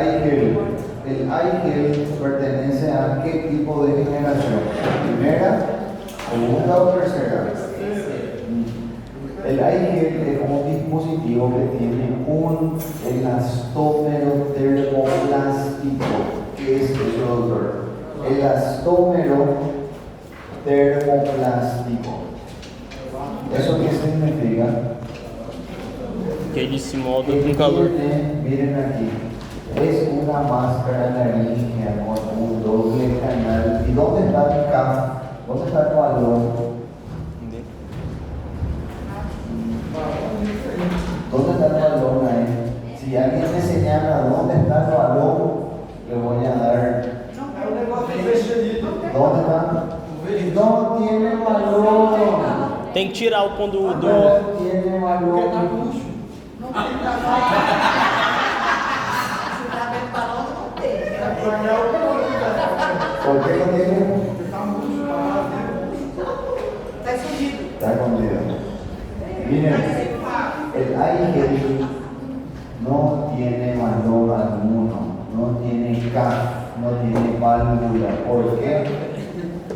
iGel. El iGel pertenece a qué tipo de generación? ¿Primera, segunda o tercera? El iGel es un dispositivo que tiene un elastómero termoplástico. ¿Qué es eso, doctor? Elastómero termoplástico. ¿Eso qué significa? Que ele se molda com calor. Miren aquí, es una máscara laríngea con un doble canal. ¿Y dónde está el cap? ¿Dónde está el balón? ¿Dónde está el balón ahí? Si alguien me señala dónde está el balón, le voy a dar. ¿Dónde está? No tiene balón. Tem que tirar o pão do. No tiene balón. ¿Por qué no tiene? Está escondido. Miren, el iGel no tiene valor alguno, no tiene CAF, no tiene válvula. ¿Por qué?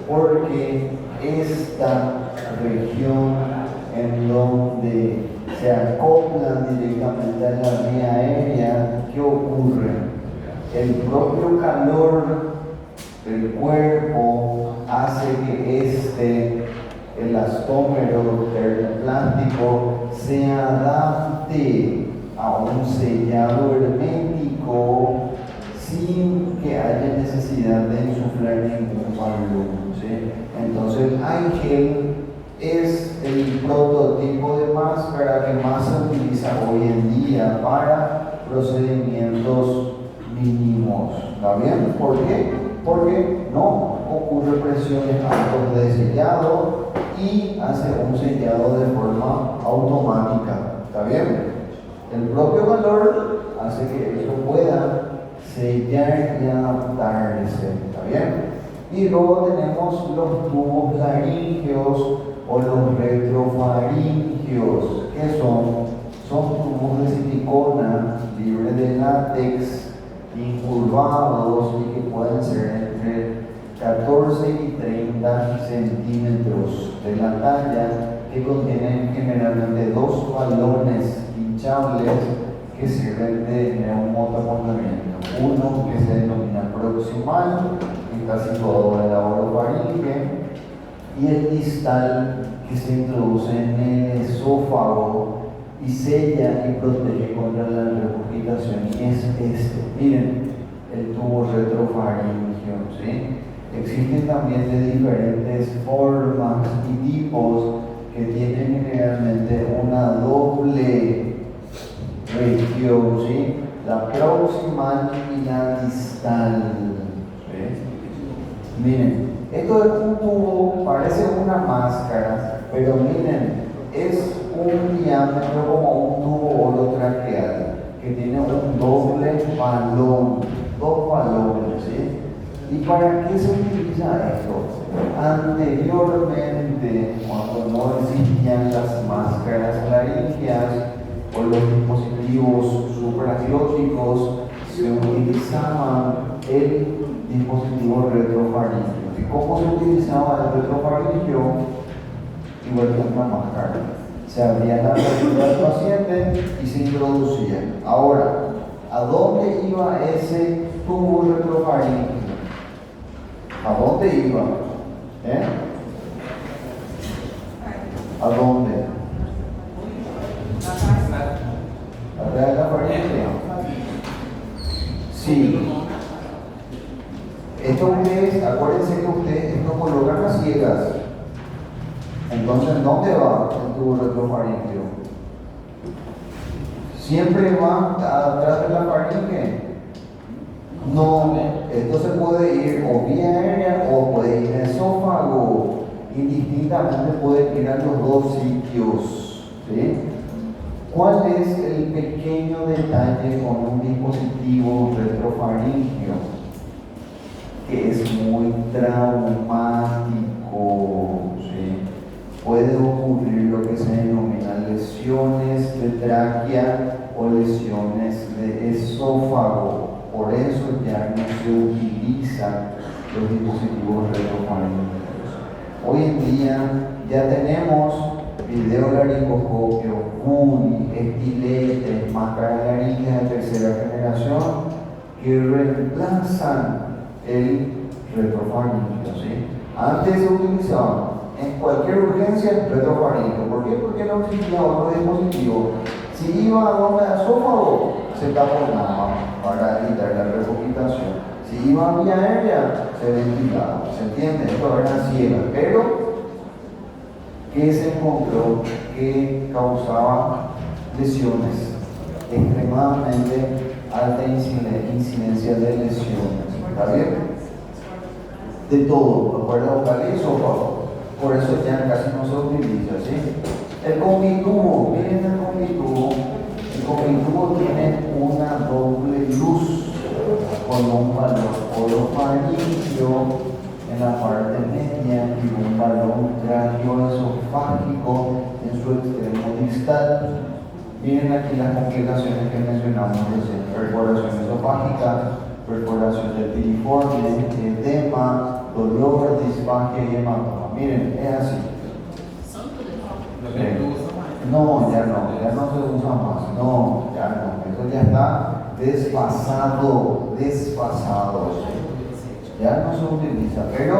Porque esta región en donde se acoplan directamente a la vía aérea, ¿qué ocurre? El propio calor del cuerpo hace que este elastómero termoplástico se adapte a un sellado hermético sin que haya necesidad de insuflar ningún balón, ¿sí? Entonces, iGel es el prototipo de máscara que más se utiliza hoy en día para procedimientos mínimos. ¿Está bien? ¿Por qué? Porque no ocurre presiones altas de sellado y hace un sellado de forma automática. ¿Está bien? El propio calor hace que eso pueda sellar y adaptarse. ¿Está bien? Y luego tenemos los tubos laringeos o los retrofaringeos. ¿Qué son? Son tubos de silicona libres de látex, incurvados y que pueden ser entre 14 y 30 centímetros de la talla, que contienen generalmente dos balones hinchables que sirven de neumotaponamiento. Uno que se denomina proximal, que está situado en la orofaringe, y el distal, que se introduce en el esófago y sella y protege contra la regurgitación. Y es este, miren, el tubo retrofaringeo, ¿sí? Existen también de diferentes formas y tipos que tienen generalmente una doble región, ¿sí? La proximal y la distal, ¿sí? Miren, esto es un tubo, parece una máscara, pero miren, es un diámetro como un tubo orotraqueal que tiene un doble balón, dos balones, ¿sí? ¿Y para qué se utiliza esto? Anteriormente, cuando no existían las máscaras laríngeas o los dispositivos supraglóticos, se utilizaba el dispositivo retrofaringeo. ¿Y cómo se utilizaba el retrofaringeo? Igual que una máscara. Se abría la apertura del paciente y se introducía. Ahora, ¿a dónde iba ese tubo retrofaringeo? ¿A dónde iba? ¿A dónde? ¿Atrás de la faringe? Sí. Esto ustedes, acuérdense que ustedes esto colocan a ciegas. Entonces, ¿dónde va el tubo retrofaringeo? ¿Siempre va atrás de la faringe? No, esto se puede ir o vía aérea o puede ir en esófago. Indistintamente puede ir a los dos sitios, ¿sí? ¿Cuál es el pequeño detalle con un dispositivo retrofaringeo? Que es muy traumático, ¿sí? Puede ocurrir lo que se denomina lesiones de tráquea o lesiones de esófago. ¿Por se utilizan los dispositivos retrofaríngicos. Hoy en día ya tenemos videolaringoscopio, CUNY, estiletes, máscaras laringeas de tercera generación que reemplazan el retrofaríngeo, ¿sí? Antes se utilizaba en cualquier urgencia retrofaríngeo. ¿Por qué? Porque no existía otro dispositivo. Si iba a donde esófago, se taponaba para evitar la regurgitación. Si iba a vía aérea, se ventilaba. ¿Se entiende? Esto era ciegas. Pero, ¿qué se encontró que causaba lesiones? Extremadamente alta incidencia de lesiones. ¿Está bien? De todo, cuerda vocal y esófago. Por eso ya casi no se utiliza, ¿sí? El combitubo, miren el combitubo. El combitubo tiene una doble luz con un balón orofaríngeo en la parte media y un balón cranioesofágico en su extremo distal. Miren aquí las complicaciones que mencionamos recién: perforación esofágica, perforación del piriforme, edema, dolor, disfagia y hematoma. Miren, es así. No, ya no se usa más. No, ya no. Eso ya está desfasado. Ya no se utiliza. Pero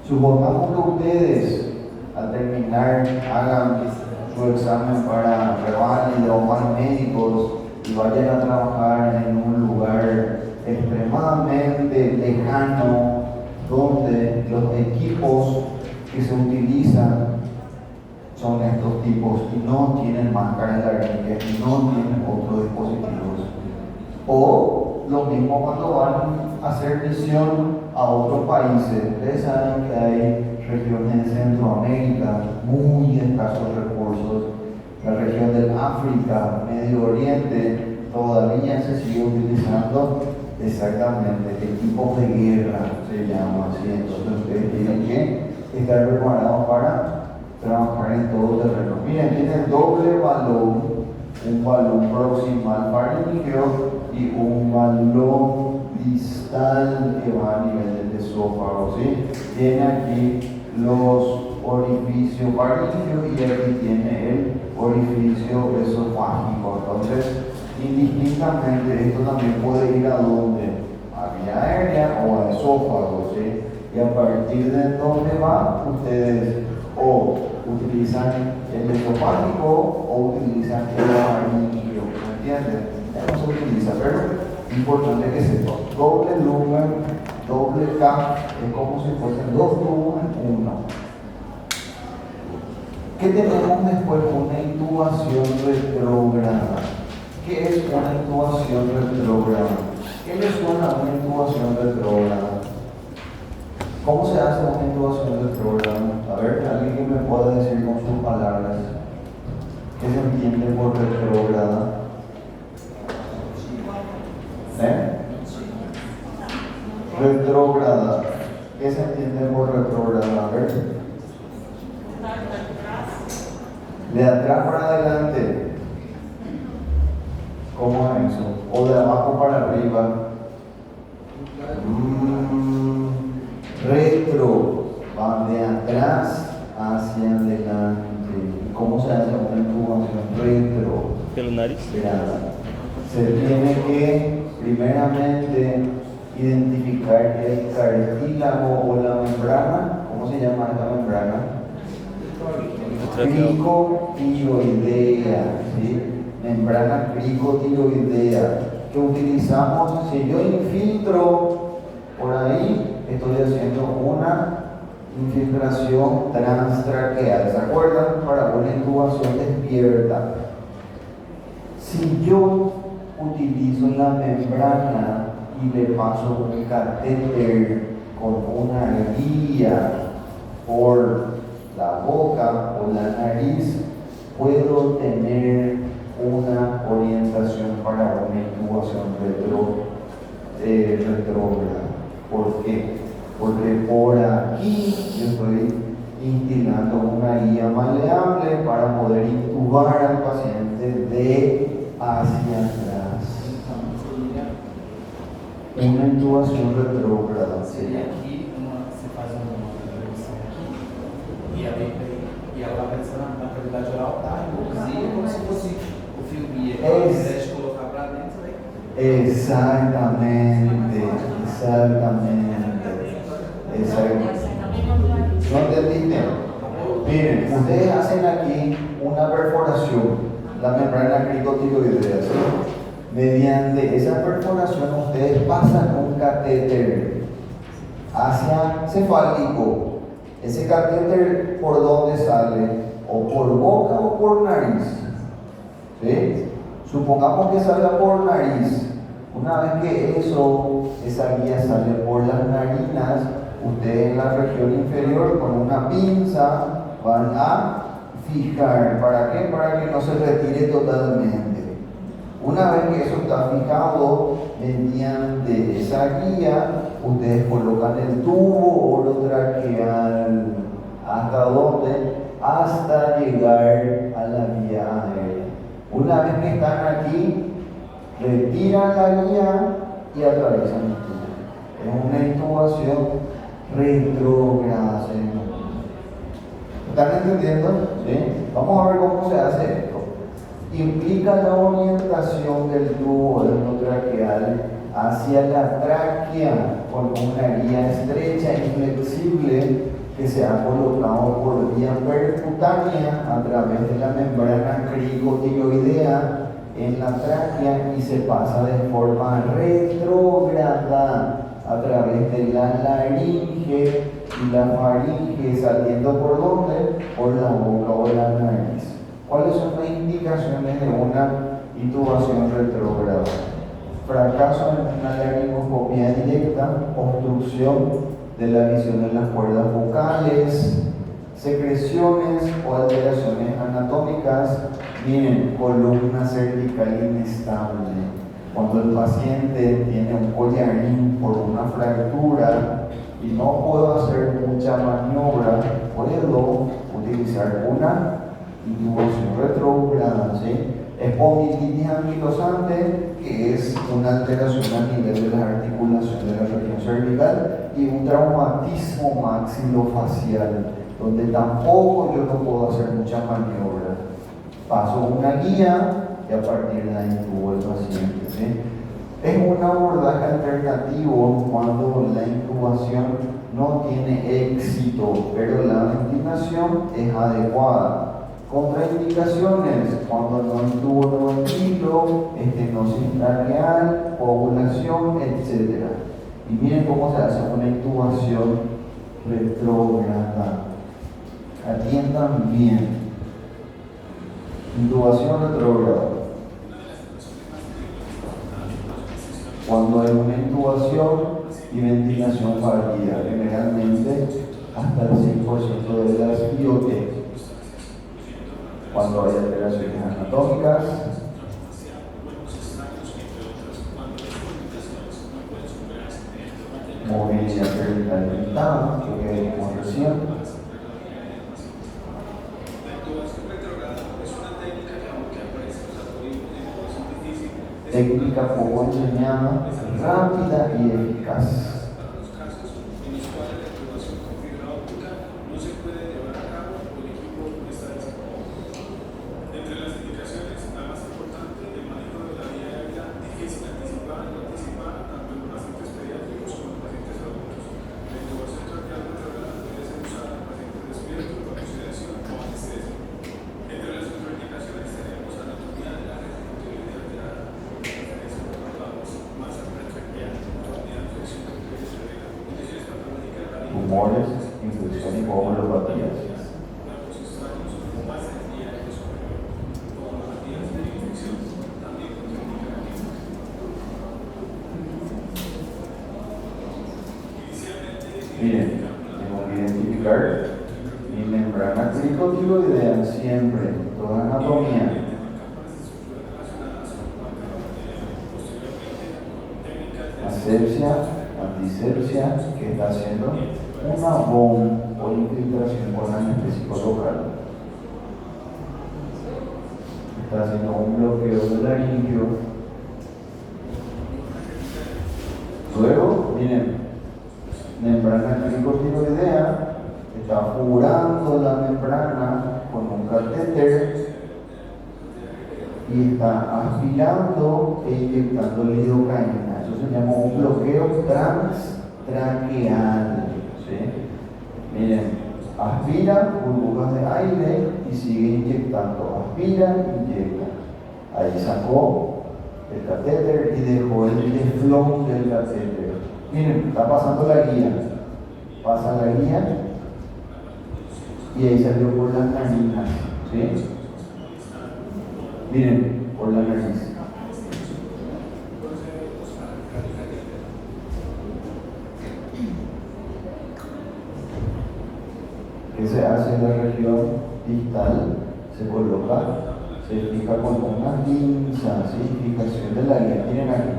supongamos que ustedes al terminar hagan su examen para reválida o para médicos y vayan a trabajar en un lugar extremadamente lejano donde los equipos que se utilizan son estos tipos y no tienen máscaras laríngeas y no tienen otros dispositivos. O lo mismo cuando van a hacer misión a otros países. Ustedes saben que hay regiones de Centroamérica muy escasos recursos. La región del África, Medio Oriente, todavía se sigue utilizando exactamente equipos de guerra, se llama así. Entonces ustedes tienen que estar preparados para trabajar en todo terreno. Miren, tienen doble balón, un balón proximal faríngeo y un balón distal que va a nivel del esófago, ¿sí? Tiene aquí los orificios faríngeo y aquí tiene el orificio esofágico. Entonces, indistintamente, esto también puede ir a donde, a vía aérea o a esófago, ¿sí? Y a partir de donde va, ustedes o utilizan el esofágico o utilizan el faríngeo, ¿me entienden? Ya no se utiliza, pero es importante que sepan: doble lumen, doble K, es como si fuesen dos tubos en uno. ¿Qué tenemos después? Una intubación retrógrada. ¿Qué es una intubación retrógrada? ¿Qué les suena a una intubación retrógrada? ¿Cómo se hace una intubación retrógrada? A ver, alguien que me pueda decir con sus palabras qué se entiende por retrógrada. Retrógrada. ¿Qué se entiende por retrógrada? A ver. De atrás para adelante. ¿Cómo es eso? O de abajo para arriba. Retro. Va de atrás hacia adelante. ¿Cómo se hace una intubación retro? Pelo nariz. Se tiene que primeramente identificar el cartílago o la membrana. ¿Cómo se llama esta membrana? Cricotiroidea, ¿sí? Membrana cricotiroidea que utilizamos. Si yo infiltro por ahí, estoy haciendo una infiltración transtraqueal, ¿se acuerdan? Para una intubación despierta. Si yo utilizo la membrana y le paso un catéter con una guía por la boca o la nariz, puedo tener una orientación para una intubación retrógrada. ¿Por qué? Porque por aquí yo estoy instilando una guía maleable para poder intubar al paciente de hacia atrás. una intubación retrógrada. Seria aqui, você faz uma redução aqui, e ela vai pensar na cavidade oral, tá? Reduzir, como se fosse o fio guia. Ao invés de colocar para dentro, né? Exactamente. ¿No entendiste? Miren, ustedes hacen aquí una perforación, la membrana cricotiloidea, ¿sí? Mediante esa perforación ustedes pasan un catéter hacia cefálico. Ese catéter, ¿por dónde sale? O por boca o por nariz. ¿Sí? Supongamos que salga por nariz. Una vez que esa guía sale por las narinas, ustedes en la región inferior con una pinza van a fijar. ¿Para qué? Para que no se retire totalmente. Una vez que eso está fijado, mediante esa guía, ustedes colocan el tubo orotraqueal. ¿Hasta dónde? Hasta llegar a la vía aérea. Una vez que están aquí, retiran la guía y atraviesan el tubo. Es una intubación retrógrada. ¿Están entendiendo? ¿Sí? Vamos a ver cómo se hace esto. Implica la orientación del tubo endotraqueal hacia la tráquea con una guía estrecha y flexible que se ha colocado por vía percutánea a través de la membrana cricotiloidea en la tráquea y se pasa de forma retrógrada a través de la laringe y la faringe, saliendo ¿por dónde? Por la boca o la nariz. ¿Cuáles son las indicaciones de una intubación retrógrada? Fracaso en una laringoscopía directa, obstrucción de la visión de las cuerdas vocales, secreciones o alteraciones anatómicas. Miren, columna cervical inestable. Cuando el paciente tiene un collarín por una fractura y no puedo hacer mucha maniobra, puedo utilizar una intubación retrógrada, ¿sí? Espondilitis anquilosante, que es una alteración a nivel de las articulaciones de la región cervical, y un traumatismo maxilofacial, donde tampoco yo no puedo hacer mucha maniobra. Paso una guía y a partir de ahí intubo el paciente, ¿sí? Es un abordaje alternativo cuando la intubación no tiene éxito, pero la ventilación es adecuada. Contraindicaciones, cuando no intubo no ventilo, estenosis traqueal, coagulación, etc. Y miren cómo se hace una intubación retrógrada. Atiendan bien. Intubación retrógrada. Cuando hay una intubación y ventilación fallida, generalmente hasta el 100% de las IOT. Cuando hay alteraciones anatómicas, movilidad cervical limitada, que vimos recién. Técnica poco enseñada, rápida y eficaz. Tumores, infección y coagulopatías. Miren, tengo que identificar mi membrana cricotiloidea siempre, toda anatomía. Asepsia, antisepsia, que está haciendo una bomba o infiltración con anestésico local. Está haciendo un bloqueo del laringio. miren, membrana cricotiroidea, está curando la membrana con un catéter y está aspirando e inyectando lidocaína. Eso se llama un bloqueo transtraqueal. ¿Sí? Miren, aspira burbujas de aire y sigue inyectando. Aspira, inyecta. Ahí sacó el catéter y dejó el teflón del catéter. Miren, está pasando la guía. Pasa la guía y ahí salió por las narinas. ¿Sí? Miren, por la nariz. ¿Qué se hace en la región distal? Se coloca, se fija con una pinza, ¿sí? Fijación de la guía. Miren aquí,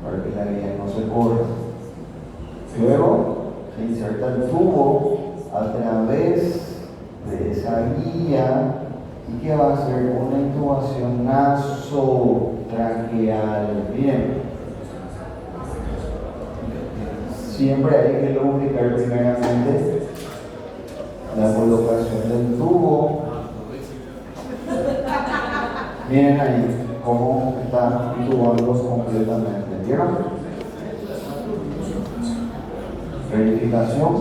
para que la guía no se corra. Luego se inserta el tubo a través de esa guía y que va a ser una intubación nasotraqueal. Miren, siempre hay que lubricar primeramente la colocación del tubo. Miren ahí cómo está intubando completamente. ¿Vieron? Verificación.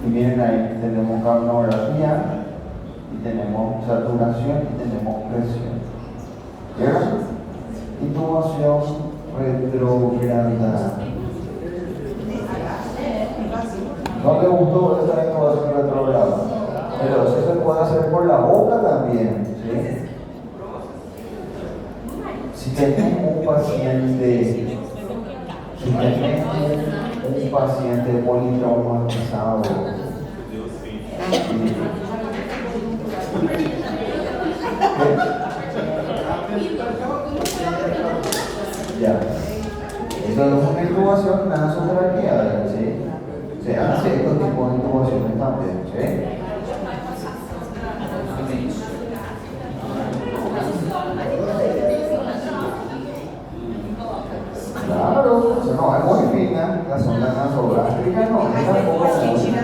Y miren ahí, tenemos capnografía, y tenemos saturación, y tenemos presión. ¿Vieron? Intubación retrograda. ¿No le gustó esta intubación retrograda? Pero eso se puede hacer por la boca también. ¿Sí? Si tenemos un paciente politraumatizado, ya, eso es una intubación nasotraqueal, ¿sí? Se hace este tipo de intubaciones también, ¿sí? Claro, eso no es muy fina, la sonda nasogástrica no es tampoco muy fina.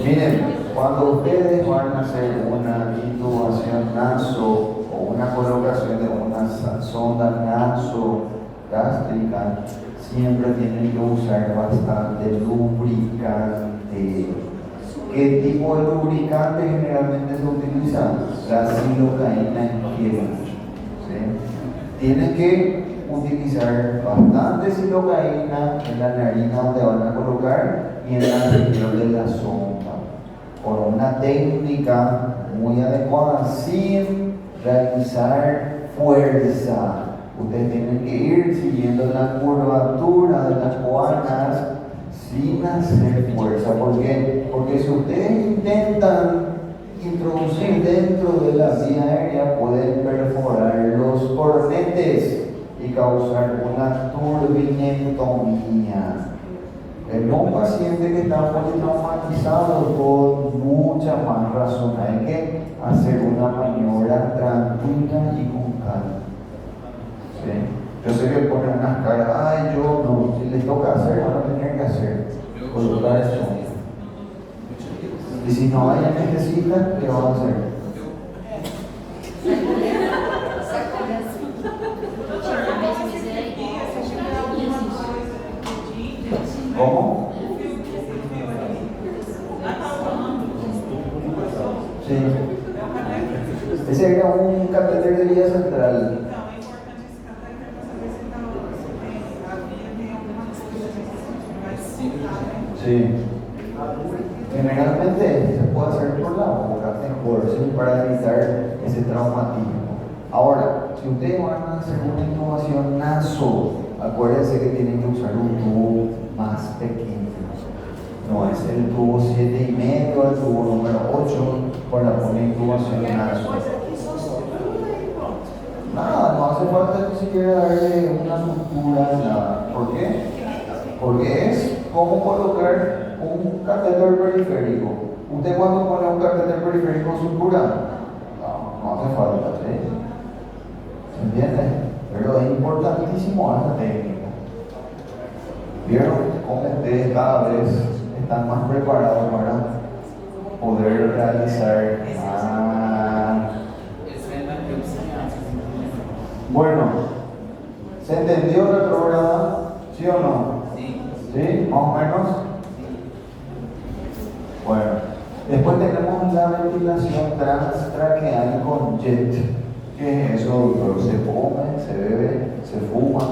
Miren, cuando ustedes van a hacer una intubación naso o una colocación de una sonda nasogástrica, siempre tienen que usar bastante lubricante. ¿Qué tipo de lubricante generalmente se utiliza? La silocaína en gel. ¿Sí? Tienen que utilizar bastante silocaína en la narina donde van a colocar y en la región de la sonda, con una técnica muy adecuada, sin realizar fuerza. Ustedes tienen que ir siguiendo la curvatura de las coanas sin hacer fuerza. ¿Por qué? Porque si ustedes intentan introducir dentro de la vía aérea, pueden perforar los cornetes y causar una turbinectomía. En un paciente que está politraumatizado, con mucha más razón, hay que hacer una maniobra tranquila y con calma. ¿Sí? Yo sé que ponen unas caras, ay, yo no, si les toca hacer, van a tener que hacer, colocar eso. Y si no hay anestesista, ¿qué van a hacer? ¿Cómo? Sí. Ese era un catéter de vía central. Sí. Generalmente se puede hacer por la boca, mejor, ¿sí? Para evitar ese traumatismo. Ahora, si ustedes van a hacer una intubación naso, acuérdense que tienen que usar un tubo más pequeño. No es el tubo 7,5, el tubo número 8 para una intubación naso. Nada, no hace falta ni siquiera darle una sutura, nada. ¿Por qué? Porque es como colocar un catéter periférico. ¿Usted cuando pone un catéter periférico sutura? No hace falta, ¿sí? ¿Se entiende? muchísimo a esta técnica. ¿Vieron cómo ustedes cada vez están más preparados para poder realizar? Bueno, ¿se entendió retrógrada? ¿Sí o no? Sí. ¿Sí? ¿Más o menos? Bueno, después tenemos la ventilación transtraqueal con jet. ¿Qué es eso, doctor? Se come, se bebe, se fuma.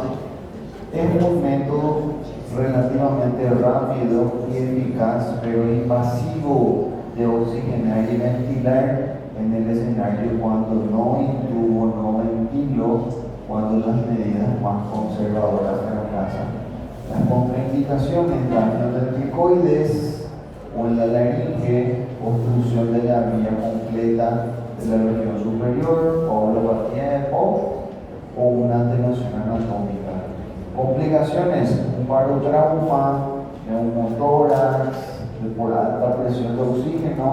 Es un método relativamente rápido y eficaz, pero invasivo de oxigenar y ventilar en el escenario cuando no intubo, no ventilo, cuando las medidas más conservadoras de la casa. Las contraindicaciones, daño del cricoides o en la laringe, obstrucción de la vía completa de la región superior, valvulopatía de Pope o una atenuación anatómica. Complicaciones, un parotrauma, neumotórax, por alta presión de oxígeno,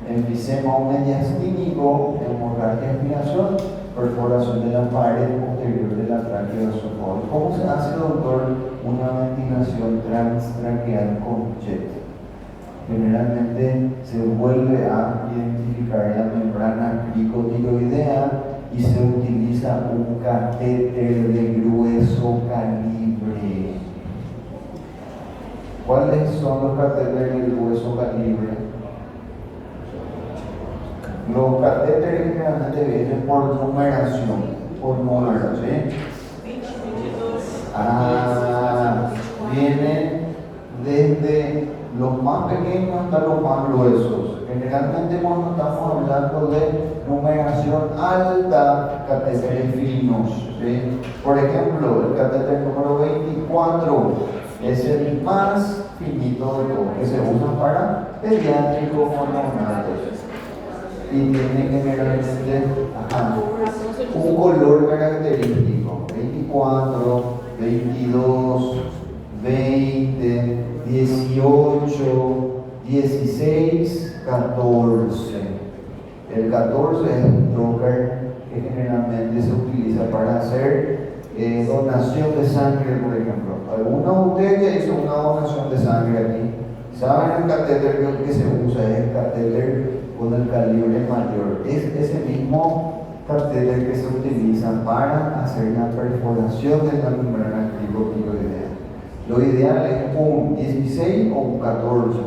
enfisema mediastínico, hemorragia aspiración, perforación de la pared posterior de la tráquea esofágica. ¿Cómo se hace, doctor, una ventilación transtraqueal con jet? Generalmente se vuelve a identificar la membrana cricotiroidea y se utiliza un catéter de grueso calibre. ¿Cuáles son los catéteres de grueso calibre? Los catéteres generalmente vienen por numeración, por número, ¿sí? Vienen desde los más pequeños hasta los más gruesos. Generalmente cuando estamos hablando de numeración alta, catéteres finos, ¿sí? Por ejemplo, el catéter número 24 es el más finito de todos, que se usa para pediátricos o neonatos. Y tiene generalmente un color característico: 24, 22, 20, 18, 16, 14. El 14 es un trocar que generalmente se utiliza para hacer donación de sangre, por ejemplo. Algunos de ustedes ya hizo una donación de sangre aquí. ¿Saben el catéter que se usa? Es el catéter con el calibre mayor. Es ese mismo catéter que se utiliza para hacer la perforación de la membrana cricotiroidea. Lo ideal es un 16 o un 14.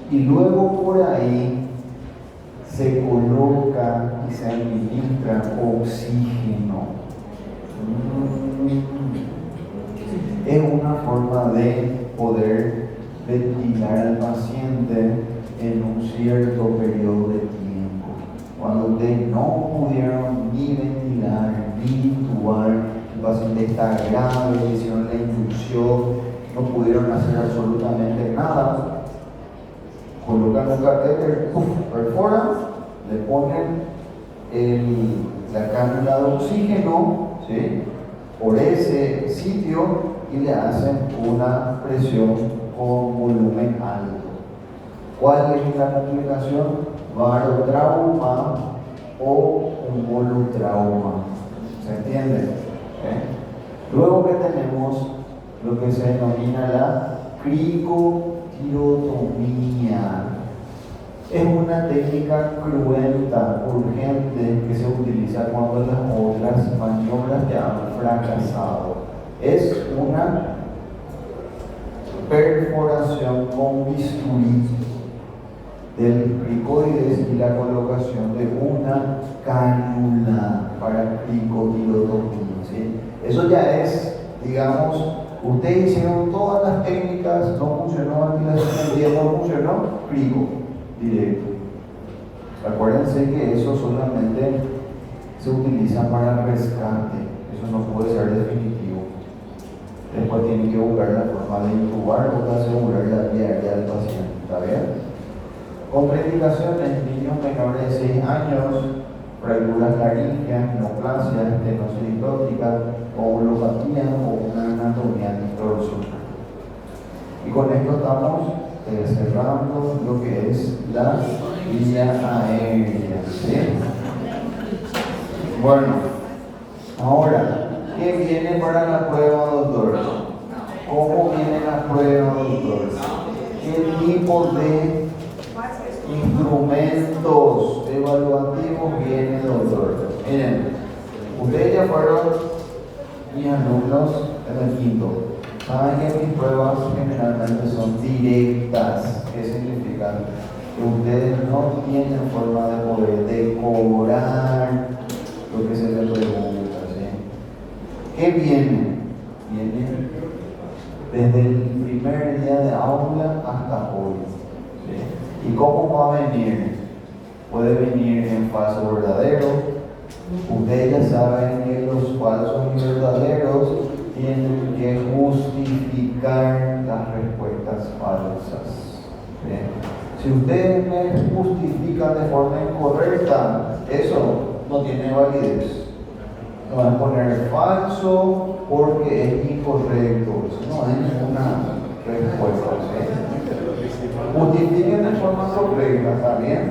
Y luego por ahí se coloca y se administra oxígeno. Es una forma de poder ventilar al paciente en un cierto periodo de tiempo. Cuando ustedes no pudieron ni ventilar, ni intubar, el paciente está grave, hicieron la inducción, no pudieron hacer absolutamente nada, colocan un catéter, perforan, le ponen la cánula de oxígeno, ¿sí?, por ese sitio y le hacen una presión con volumen alto. ¿Cuál es la complicación? Barotrauma o un volutrauma. ¿Se entiende? Luego que tenemos lo que se denomina la cricotirotomía. Es una técnica cruenta, urgente, que se utiliza cuando las otras maniobras ya han fracasado. Es una perforación con bisturí del cricoides y la colocación de una cánula para cricotirotomía, ¿sí? Eso ya es, digamos, ustedes hicieron todas las técnicas, no funcionó ventilación del día, no funcionó, crico directo. Acuérdense que eso solamente se utiliza para rescate, eso no puede ser definitivo. Después tienen que buscar la forma de intubar o de asegurar la vida del paciente. ¿Está bien? Contraindicaciones: niños menores de 6 años, fracturas laríngeas, neoplasia, estenosis distótica, valvulopatía o una anatomía distorsional. Y con esto estamos cerrando lo que es la vía aérea, ¿sí? Bueno, ahora, ¿qué viene para fuera la prueba, doctor? ¿Cómo viene la prueba, doctor? ¿Qué tipo de instrumentos evaluativos viene, doctor? Miren, ustedes ya fueron mis alumnos en el quinto. Saben que mis pruebas generalmente son directas. ¿Qué significa? Que ustedes no tienen forma de poder decorar lo que se les pregunta, ¿sí? ¿Qué viene? Viene desde el primer día de aula hasta hoy, ¿sí? ¿Y cómo va a venir? Puede venir en falso verdadero. Ustedes ya saben que los falsos y verdaderos tienen que justificar las respuestas falsas, ¿sí? Si ustedes me justifican de forma incorrecta, eso no tiene validez. No van a poner falso porque es incorrecto. Eso no es ninguna respuesta, ¿sí? Justifiquen de forma correcta, ¿está bien?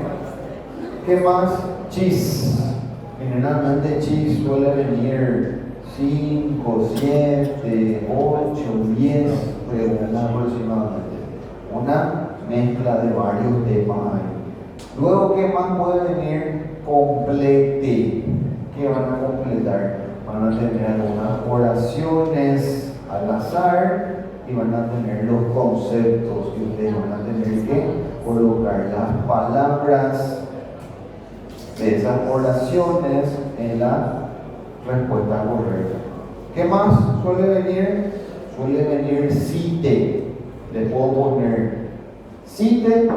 ¿Qué más? Chis. Generalmente chis suele venir 5, 7, 8, 10 preguntas aproximadamente. Una mezcla de varios temas ahí. Luego, ¿qué más puede venir? Complete. ¿Qué van a completar? Van a tener algunas oraciones al azar y van a tener los conceptos y ustedes van a tener que colocar las palabras de esas oraciones en la respuesta correcta. ¿Qué más suele venir? Suele venir cite. Les puedo poner cite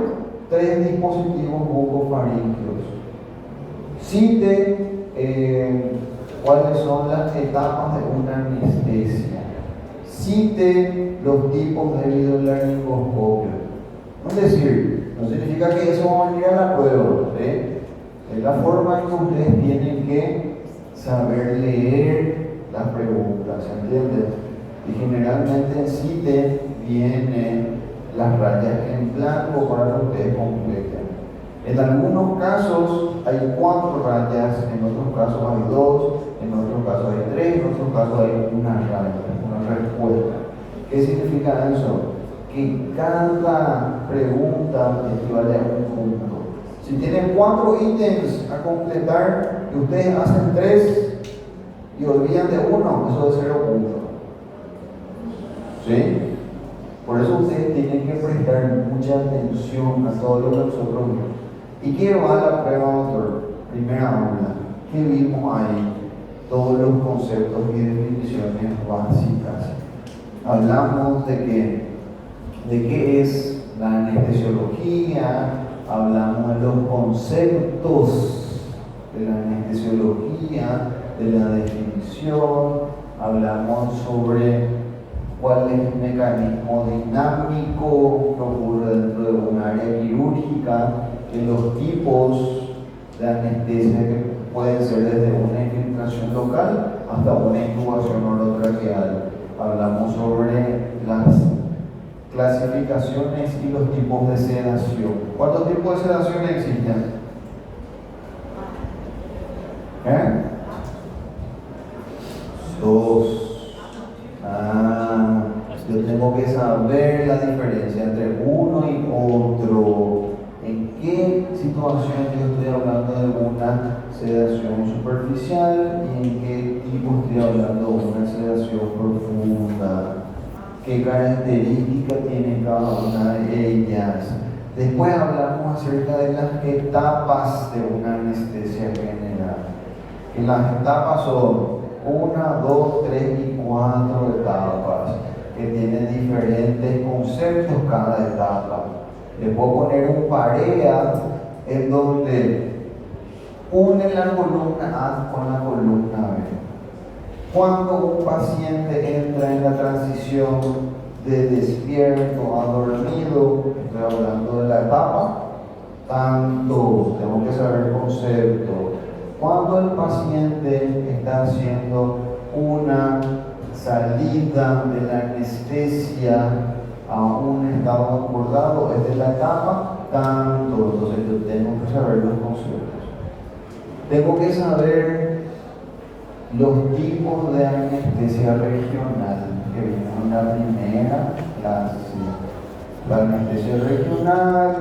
3 dispositivos bucofaringeos. Cite cuáles son las etapas de una anestesia. Cite los tipos de videolaringoscopio. Es decir, no significa que eso va a venir a la prueba, ¿sí? Es la forma en que ustedes tienen que saber leer las preguntas, ¿entienden? Y generalmente en CITE vienen las rayas en blanco para que ustedes completen. En algunos casos hay 4 rayas, en otros casos hay 2, en otros casos hay 3, en otros casos hay una raya, una respuesta. ¿Qué significa eso? Que cada pregunta equivale a un punto. Si tienen 4 ítems a completar y ustedes hacen 3 y olvidan de uno, eso es 0 puntos. ¿Sí? Por eso ustedes tienen que prestar mucha atención a todo lo que nosotros vimos. ¿Y qué va la prueba, doctor? Primera aula. ¿Qué vimos ahí? Todos los conceptos y definiciones básicas. Hablamos de qué es la anestesiología, hablamos de los conceptos de la anestesiología, de la definición, hablamos sobre cuál es el mecanismo dinámico que ocurre dentro de un área quirúrgica, de los tipos de anestesia que pueden ser desde una infiltración local hasta una intubación orotraqueal. Hablamos sobre las clasificaciones y los tipos de sedación. ¿Cuántos tipos de sedación existen? ¿Eh? 2. Yo tengo que saber la diferencia entre uno y otro. ¿En qué situación yo estoy hablando de una sedación superficial y en qué tipo estoy hablando de una sedación profunda? ¿Qué características tiene cada una de ellas? Después hablamos acerca de las etapas de una anestesia general. Y las etapas son 1, 2, 3 y 4 etapas que tienen diferentes conceptos cada etapa. Le puedo poner un parea en donde une la columna A con la columna B. Cuando un paciente entra en la transición de despierto a dormido, estoy hablando de la etapa, tanto, tengo que saber el concepto. Cuando el paciente está haciendo una salida de la anestesia a un estado acordado, es de la etapa tanto, entonces yo tengo que saber los conceptos. Tengo que saber los tipos de anestesia regional que vimos en la primera clase. La anestesia regional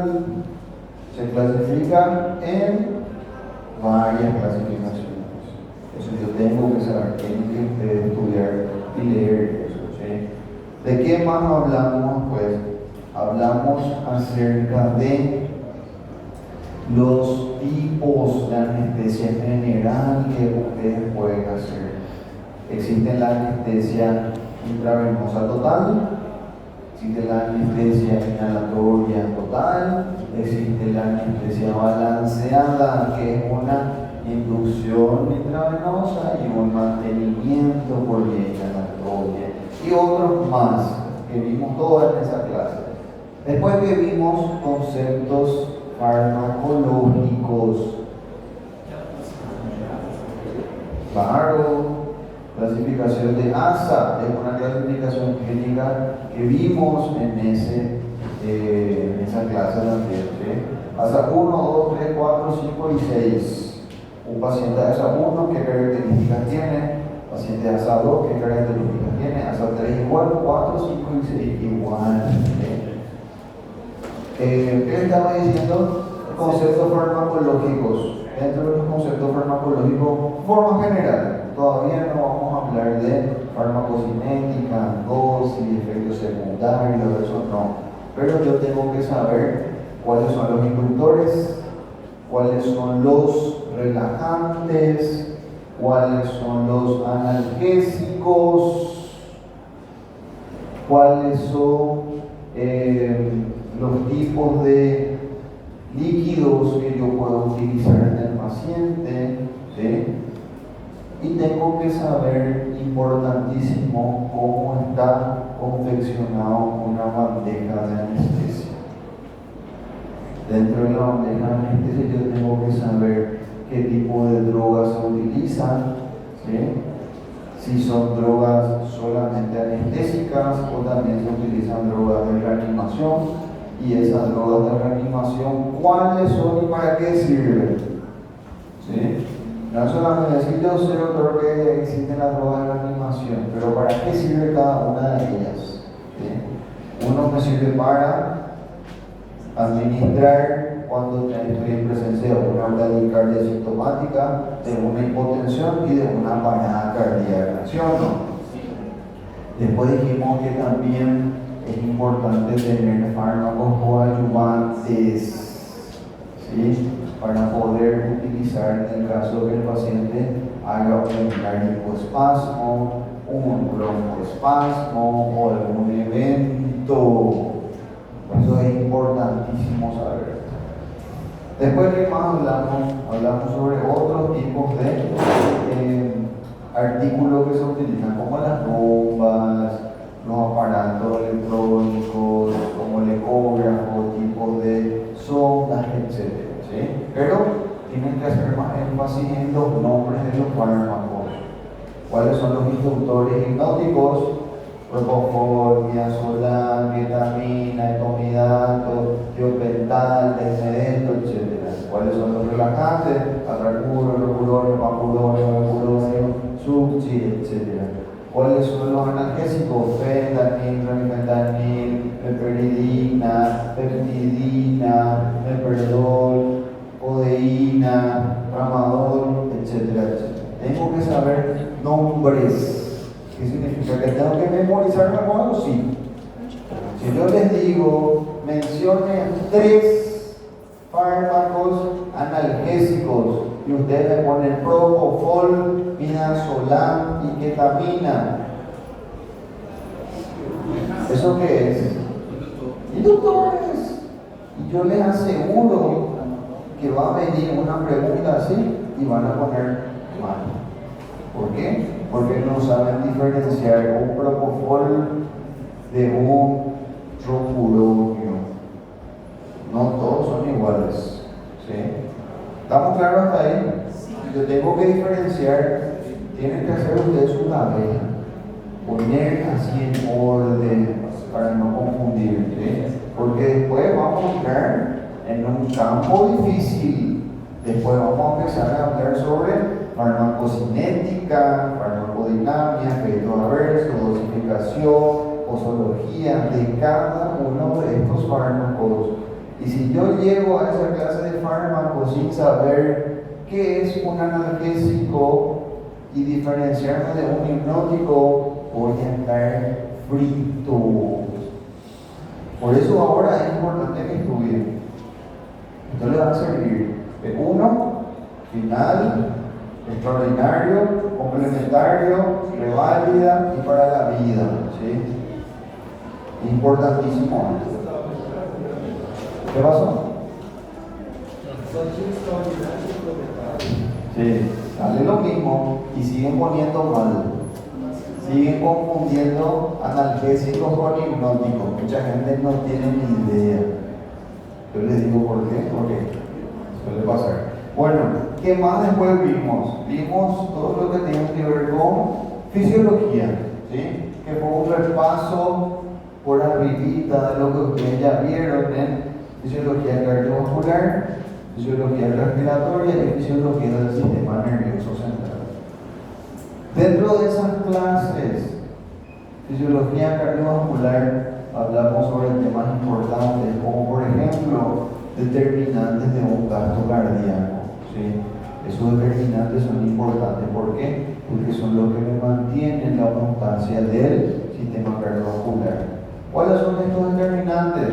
se clasifica en varias clasificaciones. Eso yo tengo que saber, tienen que ustedes estudiar y leer eso. ¿Sí? ¿De qué más hablamos? Pues hablamos acerca de los tipos de anestesia general que ustedes pueden hacer. Existe la anestesia intravenosa total, existe la anestesia inhalatoria total, existe la anestesia balanceada, que es una inducción intravenosa y un mantenimiento por vía inhalatoria, y otros más que vimos todas en esa clase. Después que vimos conceptos farmacológicos, claro, clasificación de ASA es una clasificación clínica que vimos en esa clase también. ¿Sí? ASA 1, 2, 3, 4, 5 y 6. Un paciente de ASA 1, ¿qué características tiene? Paciente de ASA 2, ¿qué características tiene? ASA 3 igual, 4, 5 y 6 igual. ¿Qué estaba diciendo? Conceptos farmacológicos. Dentro de los conceptos farmacológicos, forma general, todavía no vamos a hablar de farmacocinética, dosis, efectos secundarios, eso no. Pero yo tengo que saber cuáles son los inductores, cuáles son los relajantes, cuáles son los analgésicos, cuáles son los tipos de líquidos que yo puedo utilizar en el paciente, ¿sí? Y tengo que saber, importantísimo, cómo está confeccionado una bandeja de anestesia. Dentro de la bandeja de anestesia yo tengo que saber qué tipo de drogas se utilizan, ¿sí? Si son drogas solamente anestésicas o también se utilizan drogas de reanimación. Y esas drogas de reanimación, ¿cuáles son y para qué sirven? ¿Sí? No solamente decir, yo sé, doctor, que existen las drogas de reanimación, pero ¿para qué sirve cada una de ellas? ¿Sí? Uno me sirve para administrar cuando estoy en presencia de una bradicardia sintomática, de una hipotensión y de una parada cardíaca, ¿sí o no? Después dijimos que también es importante tener fármacos coadyuvantes, ¿sí? Para poder utilizar en el caso que el paciente haga un naricoespasmo, un broncoespasmo o algún evento. Eso es importantísimo saber. Después, ¿qué más hablamos? Hablamos sobre otros tipos de artículos que se utilizan, como las bombas, los aparatos electrónicos, como el ecógrafo, tipos de sondas, etc. ¿Sí? Pero tienen que hacer más énfasis en los nombres de los fármacos. ¿Cuáles son los inductores hipnóticos? Propofol, midazolam, ketamina, etomidato, tiopental, desmedeto, etc. ¿Cuáles son los relajantes? Atracuro, rocuronio, pacuronio, mercuronio, succi, etc. ¿Cuáles son los analgésicos? Fentanil, remifentanil, meperidina, peptidina, meperdol, codeína, tramadol, etcétera, etcétera. Tengo que saber nombres. ¿Qué significa? ¿Que tengo que memorizarme algo? Sí. Si yo les digo, mencione 3 fármacos analgésicos y ustedes me ponen propofol, midazolam y ketamina, ¿eso qué es? Inductores. Y yo les aseguro que va a venir una pregunta así y van a poner mal. ¿Por qué? Porque no saben diferenciar un propofol de un trofuronio. No todos son iguales. ¿Sí? ¿Estamos claros hasta ahí? Yo tengo que diferenciar. Tienen que hacer ustedes su tabela, poner así en orden para no confundir, ¿sí? Porque después vamos a entrar en un campo difícil. Después vamos a empezar a hablar sobre farmacocinética, farmacodinamia, efecto adverso, dosificación, posología de cada uno de estos fármacos. Y si yo llego a esa clase de fármacos sin saber qué es un analgésico y diferenciarme de un hipnótico, voy a estar frito. Por eso ahora es importante que estudien. Esto le va a servir de uno, final, extraordinario, complementario, reválida y para la vida. ¿Sí? Importantísimo. ¿Qué pasó? Sí, sale lo mismo y siguen poniendo mal. Siguen confundiendo analgésicos con hipnóticos. Mucha gente no tiene ni idea. Yo les digo por qué, porque suele pasar. Bueno, ¿qué más después vimos? Vimos todo lo que tiene que ver con fisiología, ¿sí? Que fue un repaso por arribita de lo que ustedes ya vieron en fisiología cardiovascular, fisiología respiratoria y fisiología del sistema nervioso central. Dentro de esas clases, fisiología cardiovascular, hablamos sobre temas importantes, como por ejemplo, determinantes de un gasto cardíaco. ¿Sí? Esos determinantes son importantes. ¿Por qué? Porque son los que me mantienen la constancia del sistema cardiovascular. ¿Cuáles son estos determinantes?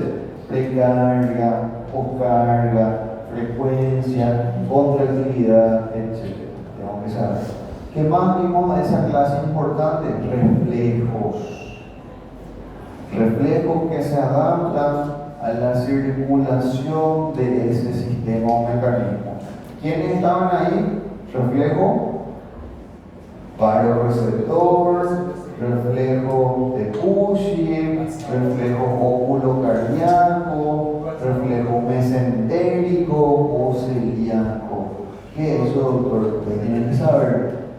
Precarga, poscarga, frecuencia, contractilidad, etc. Tengo que saber. ¿Qué más vimos de esa clase importante? Reflejos. Reflejos que se adaptan a la circulación de ese sistema o mecanismo. ¿Quiénes estaban ahí? Reflejo baroreceptor, reflejo de Cushing, reflejo óculo cardíaco, reflejo mesentérico o celíaco. ¿Qué es eso, doctor? Ustedes tienen que saber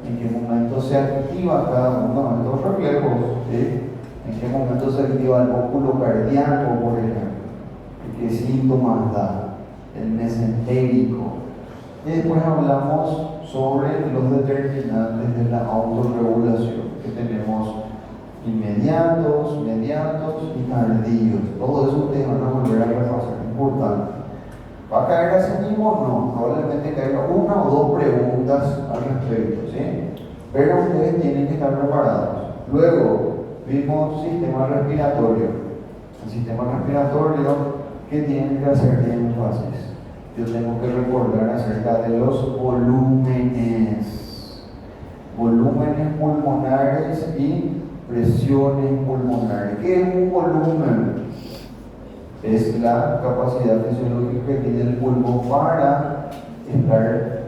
en qué momento se activa cada uno de estos reflejos, ¿sí? En qué momento se activa el óculo cardíaco, por ejemplo, y qué síntomas da el mesentérico. Y después hablamos sobre los determinantes de la autorregulación, que tenemos inmediatos, mediatos y tardíos. Todo eso ustedes van a volver a repasar, importante. ¿Va a caer así mismo? No, probablemente caiga una o dos preguntas al respecto, ¿sí? Pero ustedes tienen que estar preparados. Luego, vimos sistema respiratorio. El sistema respiratorio, ¿qué tienen que hacer? Bien fáciles. Yo tengo que recordar acerca de los volúmenes. Volúmenes pulmonares y presiones pulmonares. ¿Qué es un volumen? Es la capacidad fisiológica que tiene el pulmón para estar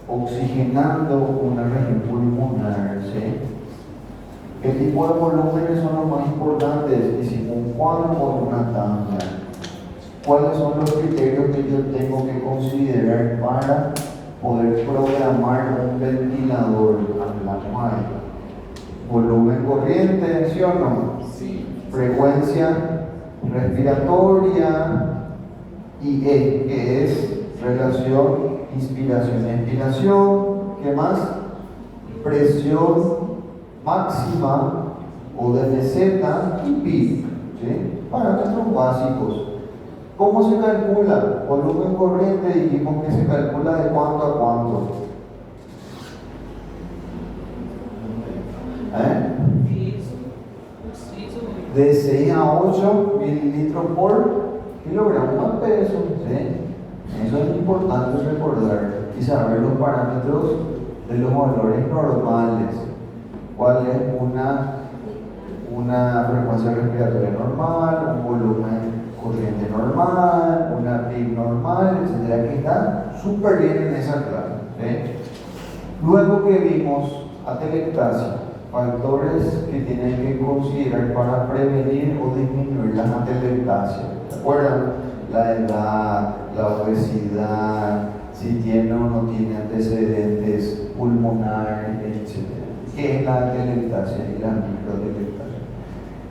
oxigenando una región pulmonar, ¿sí? ¿Qué tipo de volúmenes son los más importantes? Hicimos un cuadro o una tabla. ¿Cuáles son los criterios que yo tengo que considerar para poder programar un ventilador? Hablamos ahí. Volumen corriente, ¿sí o no? Sí. Frecuencia respiratoria y E, que es relación inspiración-expiración. ¿Qué más? Presión máxima o de meseta y PIB, ¿sí? Parámetros básicos. ¿Cómo se calcula? Volumen corriente dijimos que se calcula de cuánto a cuánto. De 6 a 8 mililitros por kilogramo de peso, ¿sí? Eso es importante recordar y saber los parámetros de los valores normales. ¿Cuál es una frecuencia respiratoria normal, un volumen corriente normal, una PIB normal, etcétera, que está súper bien en esa clase, ¿sí? Luego que vimos atelectasia, factores que tienen que considerar para prevenir o disminuir las atelectasias. ¿Se acuerdan? La edad, la obesidad, si tiene o no tiene antecedentes pulmonares, etc. ¿Qué es la atelectasia y la microatelectasia?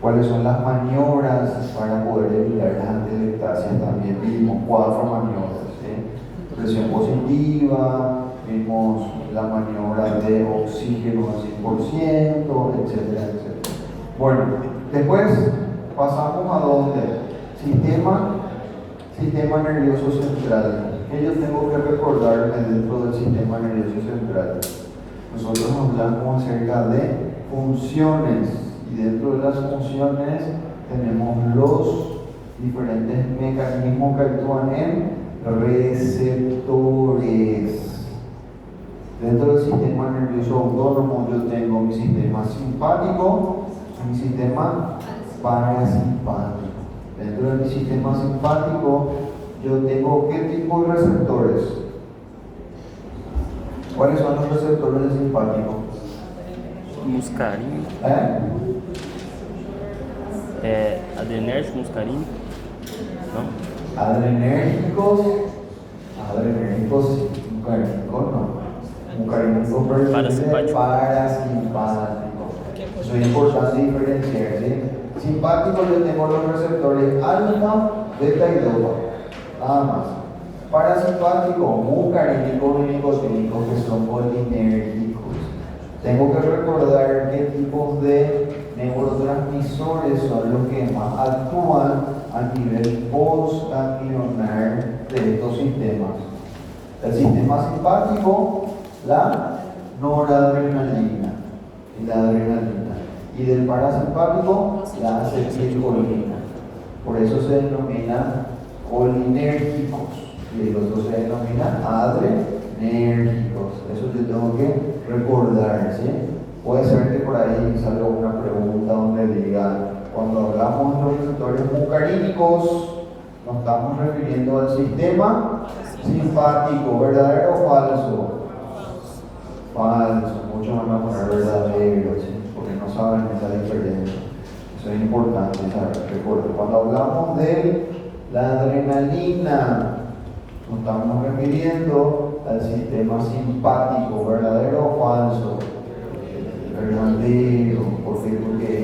¿Cuáles son las maniobras para poder evitar las atelectasias? También vimos 4 maniobras, ¿sí? Presión positiva, vimos la maniobra de oxígeno al 100%, etcétera, etcétera. Bueno, después pasamos a dónde? Sistema nervioso central. ¿Qué yo tengo que recordarme dentro del sistema nervioso central? Nosotros hablamos acerca de funciones y dentro de las funciones tenemos los diferentes mecanismos que actúan en receptores. Dentro del sistema nervioso autónomo yo tengo mi sistema simpático y mi sistema parasimpático. Dentro de mi sistema simpático yo tengo ¿qué tipo de receptores? ¿Cuáles son los receptores del simpático? Muscarínico. Adrenérgico, muscarínico. Não? Adrenérgicos, muscarínicos no. Muscarínico pertenece parasimpático. Eso es importante diferenciar, ¿sí? Simpático yo tengo los receptores alfa, beta y delta, nada más. Parasimpático, muscarínicos y nicotínicos que son colinérgicos. Tengo que recordar qué tipos de neurotransmisores son los que más actúan a nivel postganglionar de estos sistemas. El sistema simpático, la noradrenalina y la adrenalina. Y del parasimpático, la acetilcolina. Por eso se denomina colinérgicos. Y el otro se denomina adrenérgicos. Eso yo tengo que recordar, ¿sí? Puede ser que por ahí salga una pregunta donde diga, cuando hablamos de los receptores muscarínicos, nos estamos refiriendo al sistema simpático, ¿verdadero o falso? Falso. Muchos van a poner verdadero, ¿sí? Porque no saben esa diferencia. Eso es importante saber. Recuerden, cuando hablamos de la adrenalina, nos estamos refiriendo al sistema simpático, ¿verdadero o falso? Verdadero, porque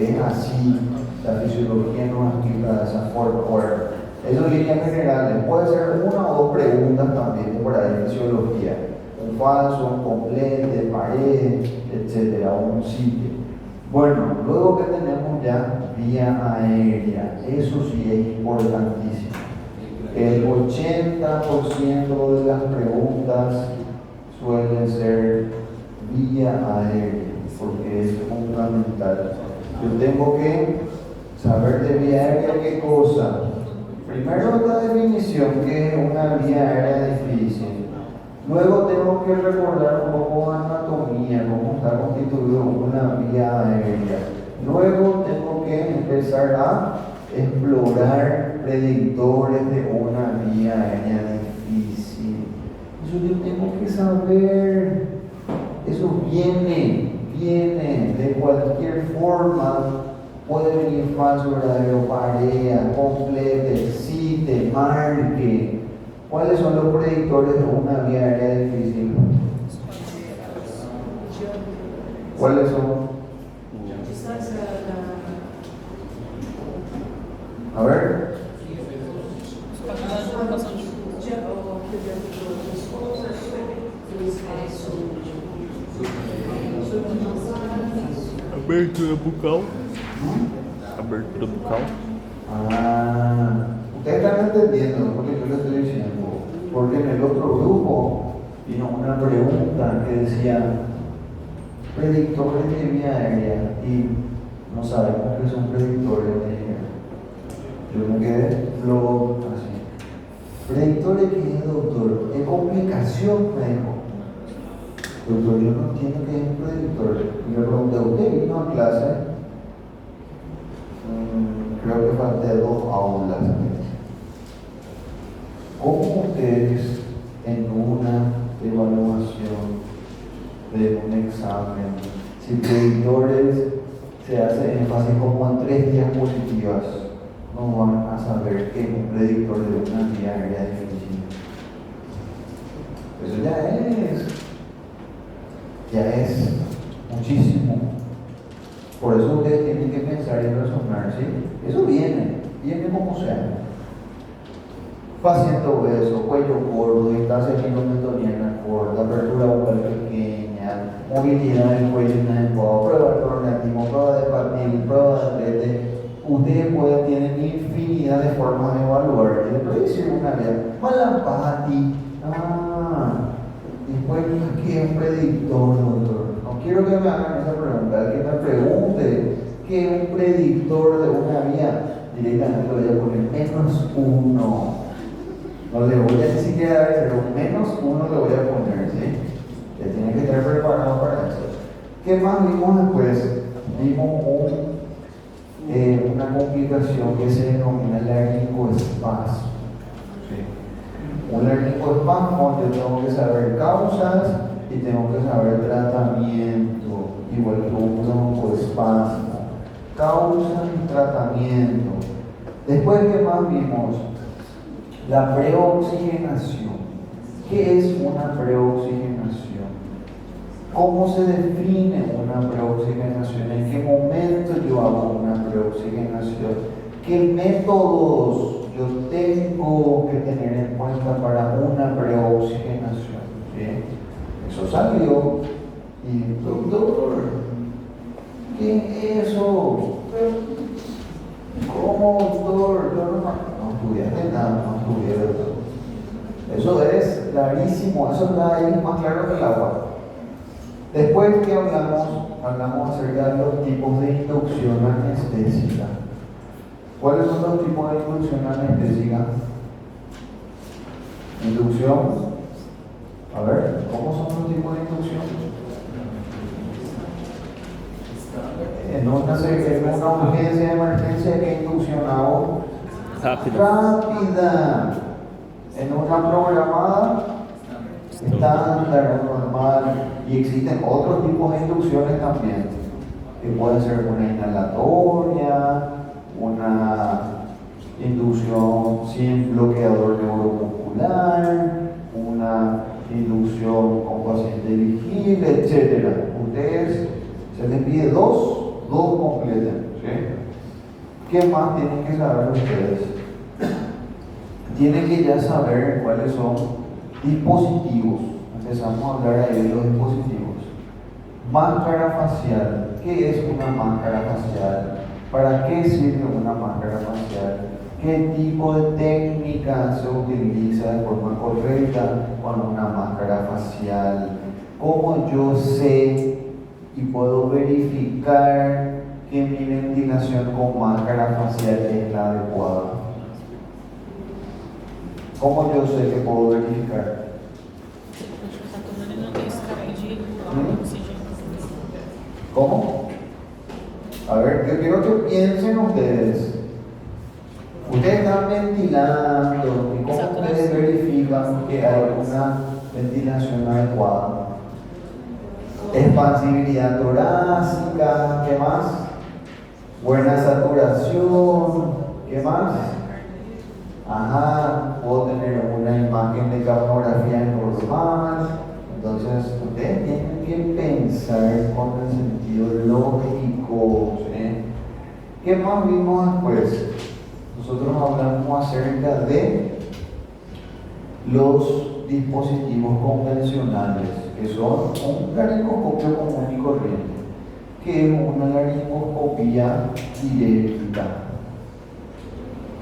es así, la fisiología nos explica de esa forma. Eso en líneas generales, puede ser una o dos preguntas también por ahí de fisiología, un falso, un completo, pared, etcétera, un sitio. Bueno, luego que tenemos ya vía aérea, eso sí es importantísimo. El 80% de las preguntas suelen ser vía aérea, porque es fundamental. Yo tengo que saber de vía aérea qué cosa. Primero la definición, que es una vía aérea difícil. Luego tengo que recordar un poco de anatomía, cómo está constituido una vía aérea. Luego tengo que empezar a explorar predictores de una vía aérea difícil. Eso yo tengo que saber. Eso viene de cualquier forma. Puede venir falso, verdadero, parea, complete, cite, marque. ¿Cuáles son los predictores de una vía aérea difícil? ¿Cuáles son? A ver. Abertura bucal. Abertura bucal. Ustedes están entendiendo lo que yo les estoy diciendo. Porque en el otro grupo vino una pregunta que decía predictores de vía aérea y no sabemos qué son predictores de vía aérea. Yo me quedé loco así. Predictores, ¿qué es, doctor? ¿Qué complicación me dijo? Doctor, yo no entiendo qué es un predictor. Y le pregunté, ¿usted vino a clase? Creo que falté 2 aulas. ¿Cómo ustedes en una evaluación de un examen, si predictores se hace énfasis como en 3 diapositivas, no van a saber qué es un predictor de una vía aérea difícil? Eso ya es muchísimo. Por eso ustedes tienen que pensar y razonar, ¿sí? Eso viene como sea. Paciente obeso, cuello gordo, distancia filomentoniana corta, apertura bucal pequeña, movilidad del cuello inadecuado, prueba de tornatimo, prueba de patín, prueba de atlete. Ustedes tienen infinidad de formas de evaluar. Y después decir una vez, Malapati, después, ¿qué es un predictor, doctor? No quiero que me hagan esa pregunta, que me pregunte qué es un predictor de una vía. Directamente le voy a poner -1. No le voy a ni siquiera dar, pero -1 le voy a poner, ¿sí? Que tiene que estar preparado para eso. ¿Qué más vimos después? Vimos una complicación que se denomina laringoespasmo. ¿Sí? Un laringoespasmo, yo tengo que saber causas y tengo que saber tratamiento, igual que un broncoespasmo. Causa y tratamiento. Después, ¿qué más vimos? La preoxigenación. ¿Qué es una preoxigenación? ¿Cómo se define una preoxigenación? ¿En qué momento yo hago una preoxigenación? ¿Qué métodos yo tengo que tener en cuenta para una preoxigenación? ¿Sí? Eso salió y, doctor, ¿qué es eso? ¿Cómo, doctor? Yo no estudiaste nada, no estudié. Eso es clarísimo, eso está ahí más claro que el agua. Después que hablamos acerca de los tipos de inducción anestésica. ¿Cuáles son los tipos de inducción anestésica? Inducción. A ver, ¿cómo son los tipos de inducción? En una urgencia de emergencia, ¿qué inducción hago? Rápida. En una programada, estándar, normal. Y existen otros tipos de inducciones también, que pueden ser una inhalatoria, una inducción sin bloqueador neuromuscular, una inducción con paciente elegible, etc. Ustedes se les pide dos completen, ¿sí? ¿Qué más tienen que saber ustedes? Tienen que ya saber cuáles son dispositivos. Empezamos a hablar ahí de los dispositivos. Máscara facial. ¿Qué es una máscara facial? ¿Para qué sirve una máscara facial? ¿Qué tipo de técnica se utiliza de forma correcta con una máscara facial? ¿Cómo yo sé y puedo verificar que mi ventilación con máscara facial es la adecuada? ¿Cómo yo sé que puedo verificar? ¿Cómo? A ver, yo quiero que piensen ustedes. Ustedes están ventilando y cómo ustedes verifican que hay una ventilación adecuada. Expansibilidad torácica, ¿qué más? Buena saturación, ¿qué más? Puedo tener una imagen de capnografía normal. Entonces, ustedes tienen que pensar con el sentido lógico, ¿sí? ¿Qué más vimos después? Nosotros hablamos acerca de los dispositivos convencionales, que son un laringoscopio común y corriente, que es una laringoscopía directa,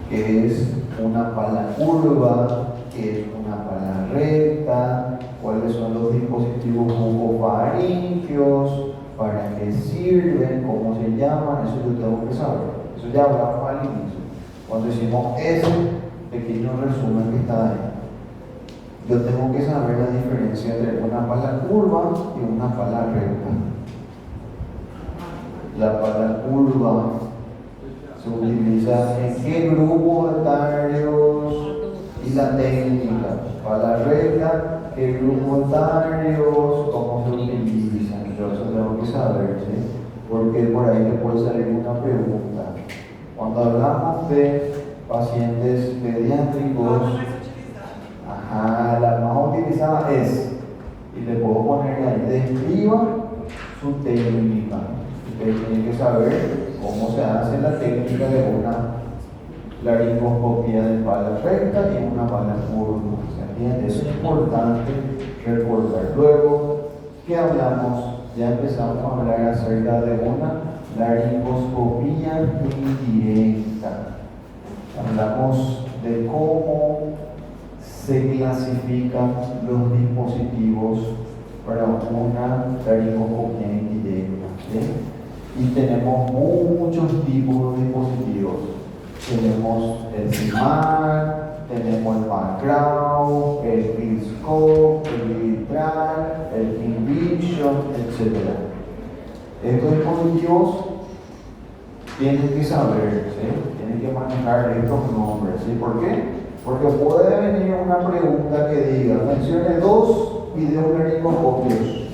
que es una pala curva, que es una pala recta, cuáles son los dispositivos bucofaringios, para qué sirven, cómo se llaman, eso yo tengo que saber. Eso ya hablamos al inicio, cuando hicimos ese pequeño resumen que está ahí. Yo tengo que saber la diferencia entre una pala curva y una pala recta. La pala curva se utiliza en qué grupo etarios y la técnica. Pala recta, qué grupo etarios, cómo se utilizan. Yo eso tengo que saber, ¿sí? Porque por ahí te puede salir una pregunta. Cuando hablamos de pacientes pediátricos, la más utilizada es, y le puedo poner ahí, describa su técnica. Ustedes tienen que saber cómo se hace la técnica de una laringoscopía de pala recta y una pala curva. ¿Se entiende? Eso es importante recordar. Luego, ¿qué hablamos? ya empezamos a hablar acerca de una laringoscopía indirecta. Hablamos de cómo se clasifican los dispositivos para una laringoscopía indirecta, ¿sí? Y tenemos muchos tipos de dispositivos. Tenemos el CIMAR, tenemos el Pancrao, el Pilscope, el Vitral, el Kingvision, etc. Estos dispositivos tienen que saber, ¿sí? Tienen que manejar estos nombres, ¿sí? ¿Por qué? Porque puede venir una pregunta que diga, mencione 2 videolaringoscopios.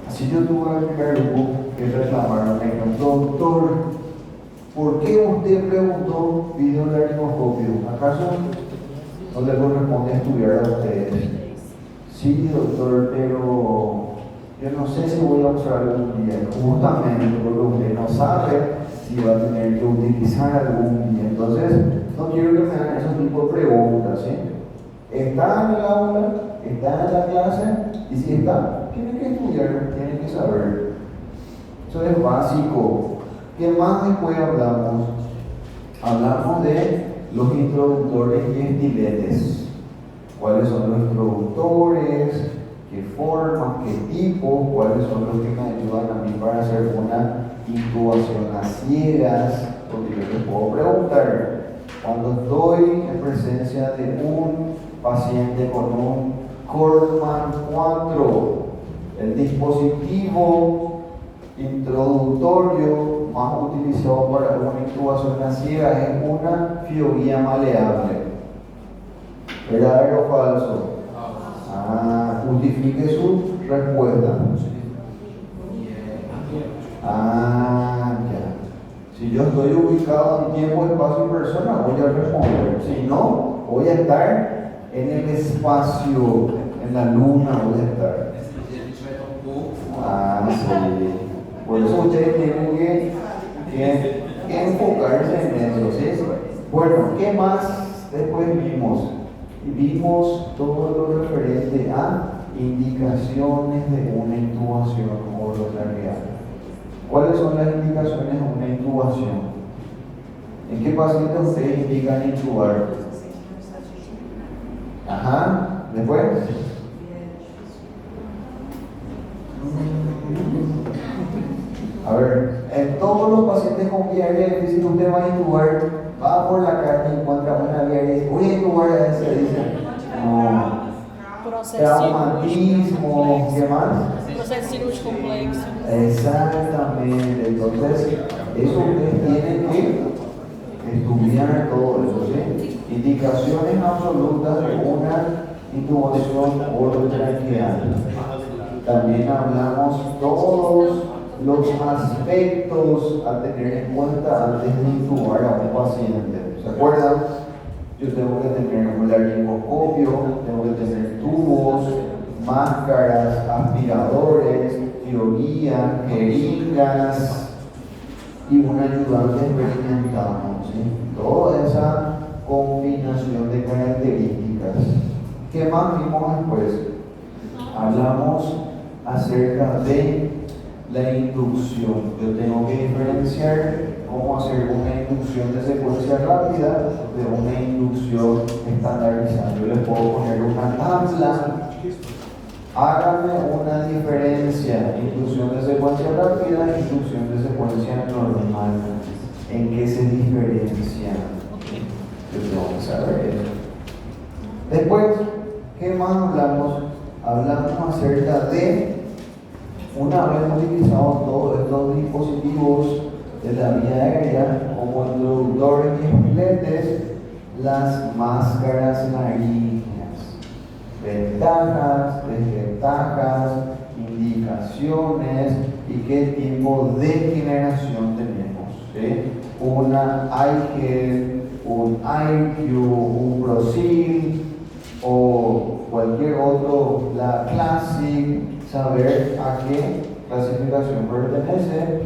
Así yo tuve el primer grupo que reclamaron, me preguntó, doctor, ¿por qué usted preguntó videolaringoscopio? ¿Acaso no le corresponde estudiar a ustedes? Sí, doctor, pero yo no sé si voy a usar algún día. Justamente porque usted no sabe si va a tener que utilizar algún día. Entonces, no quiero que me hagan esos tipos de preguntas, ¿sí? Está en el aula, está en la clase, y si está, tiene que estudiar, tiene que saber. Eso es básico. ¿Qué más después hablamos? Hablamos de los introductores y estiletes. ¿Cuáles son los introductores? ¿Qué formas? ¿Qué tipos? ¿Cuáles son los que me ayudan a mí para hacer una intubación a ciegas? Porque yo les puedo preguntar, cuando estoy en presencia de un paciente con un Cordman 4, el dispositivo introductorio más utilizado para una intubación a ciegas es una fioguía maleable. ¿Verdadero o falso? Justifique su respuesta. Ya. Si yo estoy ubicado en tiempo, espacio y persona, voy a responder. Si no, voy a estar en el espacio, en la luna voy a estar. Sí. Por eso ustedes tienen que enfocarse en eso, ¿sí? Bueno, ¿qué más después vimos? Vimos todo lo referente a indicaciones de una intubación orotraqueal. ¿Cuáles son las indicaciones de una intubación? ¿En qué paciente ustedes indican intubar? Después. A ver, en todos los pacientes con diarrea difícil usted va a intubar, va por la calle y encuentra una diarrea y dice, voy a intubar a ese, dice. No. Traumatismo, ¿qué más? Proceso cirúrgico complexo. Exactamente, entonces eso ustedes tienen que estudiar todo eso, ¿sí? Indicaciones absolutas de una intubación orotraqueal. También hablamos todos los aspectos a tener en cuenta antes de intubar a un paciente. ¿Se acuerdan? Yo tengo que tener un laringoscopio, tengo que tener tubos, máscaras, aspiradores, cirugía, jeringas y un ayudante experimentado, ¿sí? Toda esa combinación de características. ¿Qué más vimos después? Hablamos acerca de la inducción. Yo tengo que diferenciar cómo hacer una inducción de secuencia rápida de una inducción estandarizada. Yo les puedo poner una tabla. Háganme una diferencia: inducción de secuencia rápida, inducción de secuencia normal. ¿En qué se diferencian? Yo tengo que saber eso. Después, ¿qué más hablamos? Hablamos acerca de, una vez utilizados todos estos dispositivos de la vía aérea como introductores y estiletes, las máscaras laringeas. Ventajas, desventajas, indicaciones y qué tipo de generación tenemos, ¿sí? Una iGel, un iQ, un Prosil o cualquier otro, la Classic, saber a qué clasificación pertenece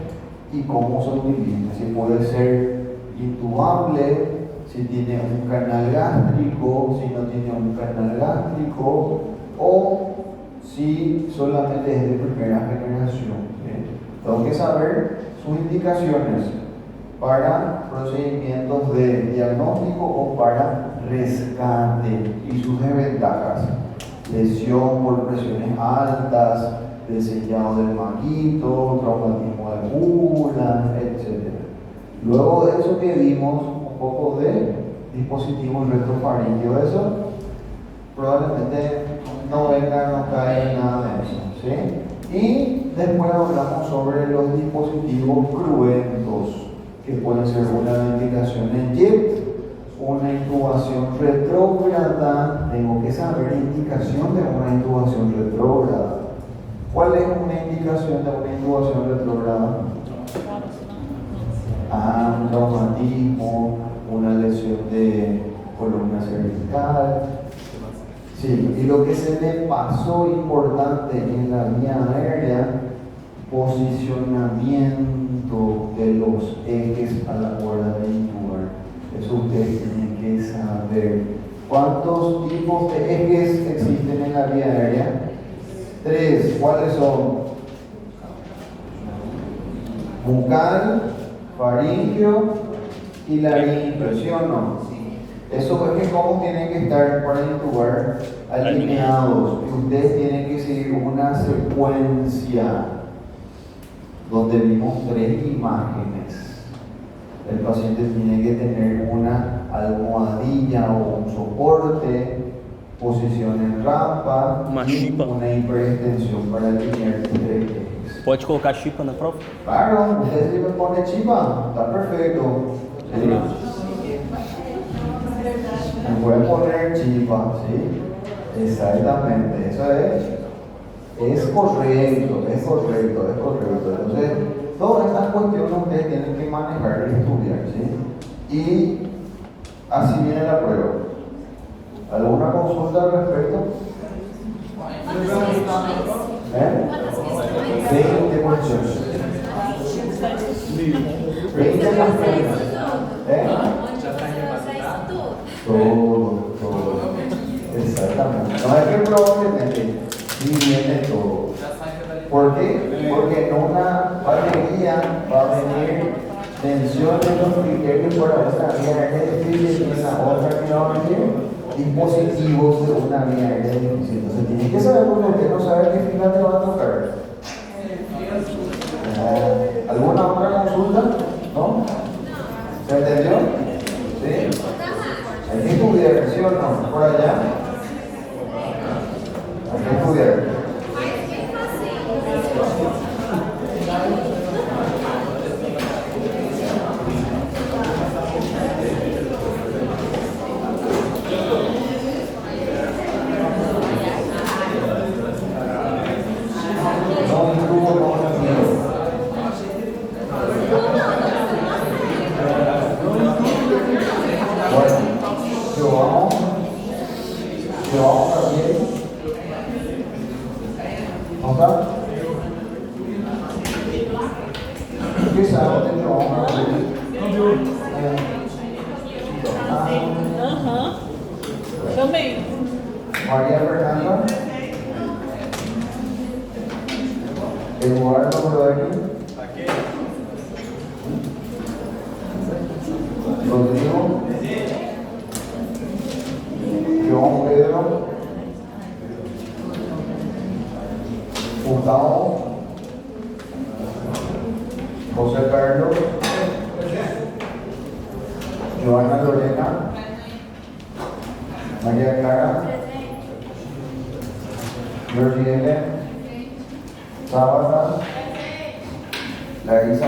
y cómo se utiliza. Si puede ser intubable, si tiene un canal gástrico, si no tiene un canal gástrico, o si solamente es de primera generación. Tengo que saber sus indicaciones para procedimientos de diagnóstico o para rescate y sus desventajas. Lesión por presiones altas, desellado del manguito, traumatismo de mula, etc. Luego de eso que vimos un poco de dispositivos retrofaringeos, eso probablemente no venga, no cae nada de eso, ¿sí? Y después hablamos sobre los dispositivos cruentos, que pueden ser una ventilación en jet, una intubación retrógrada. Tengo que saber indicación de una intubación retrógrada. ¿Cuál es una indicación de una intubación retrógrada? Un traumatismo, una lesión de columna cervical. Sí, y lo que se le pasó importante en la vía aérea, posicionamiento de los ejes a la hora de intubar. Eso ustedes tienen que saber. ¿Cuántos tipos de ejes existen en la vía aérea? 3. ¿Cuáles son? Bucal, faríngeo y laríngeo, ¿sí o no? Eso es que cómo tienen que estar para intubar alineados. Y ustedes tienen que seguir una secuencia donde vimos 3 imágenes. El paciente tiene que tener una almohadilla o un soporte, posición en rampa y una hiperextensión para alinear los 3 ejes. Pode colocar chipa na prova? Claro, ustedes si me ponen chipa, está perfecto. Sí. Me pueden poner chipa, ¿sí? Exactamente, eso es correcto. Entonces, todas estas cuestiones ustedes tienen que manejar y estudiar, ¿sí? Y así viene la prueba. ¿Alguna consulta al respecto? 20 cuestiones. 20 cuestiones. Todo. Exactamente. No es que probablemente ni viene todo. ¿Por qué? Porque en una batería va a venir tensión de los criterios para una vía aérea difícil y en la otra que va a venir dispositivos de una vía aérea difícil. Entonces tiene que saber porque usted no sabe qué fila te va a tocar. ¿Alguna otra consulta? ¿No? ¿Se entendió? ¿Sí? Hay que estudiar, ¿sí o no? Por allá. Hay que estudiar. Também. Maria Fernanda. Eduardo Rodríguez. Rodrigo. João Pedro. Gustavo. José Carlos. Joana Lorena. María Clara. Georgiana. Sábana. Larissa